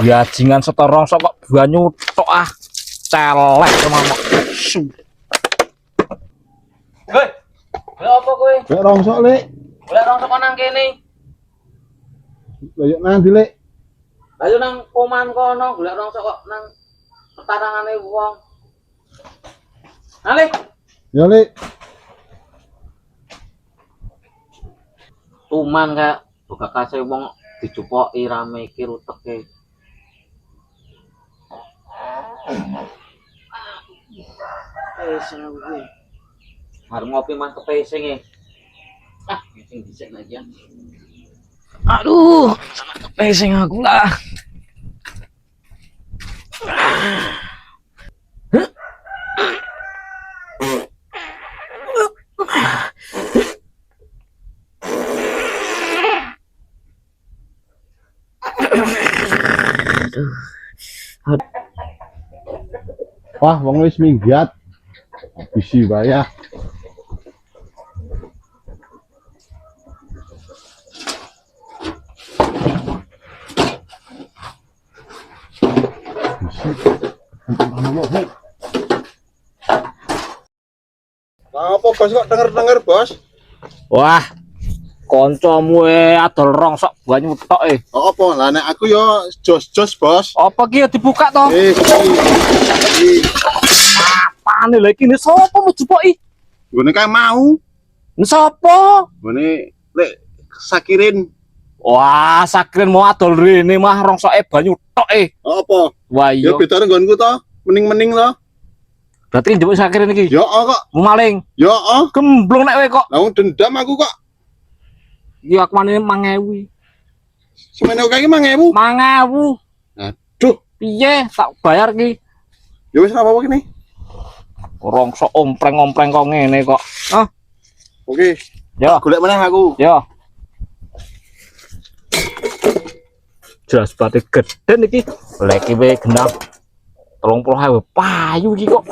Bajingan setorong sok kok banyu tok ah. Celek semama. Hei, lha apa kowe? Lek rongsok, Lek. Golek rongsok nang kene. Kayak nanti, Lek. Ayo nang oman kono golek rongsok kok nang petarangane wong. Ale, Ya, Lek. tuman kayak buka kase wong dicupoki rame iki ruteke. Pesing aku iki. Arep ngopi mas kepesing e. Ah, pesing dhisik lagi ya. Aduh, sama kepesing aku lah. Wah, wong wis minggat. Bisi bayah. Apa bos kok denger-denger bos? Wah, kancamu adol rongsok banyu tok Oh, apa? Lah nek aku yo jos-jos bos. Apa ki dibuka to? Apane lha iki sapa mau jupoki? Gone kae mau. Sapa? Gone lek sakirin. Wah, sakren mau adol rene mah rongsoke banyu tok Oh, apa? Wah iya. Ya bedane nggonku to. Mening-mening to. Berarti njupuk sakren iki. Ya kok. Mau maling. Ya Gemblong nek kowe kok. Lah dendam aku kok. Iya aku manine 5.000. Semene kae 5.000. 5.000. Aduh, Piye tak bayar ki? ya wis apa-apa kene. Rongsok ompreng-ompreng kok ngene kok. Ah, Oke. ya, Golek meneh aku. ya. Jelas batik gede iki. Lek iki genap 30.000 payu iki kok.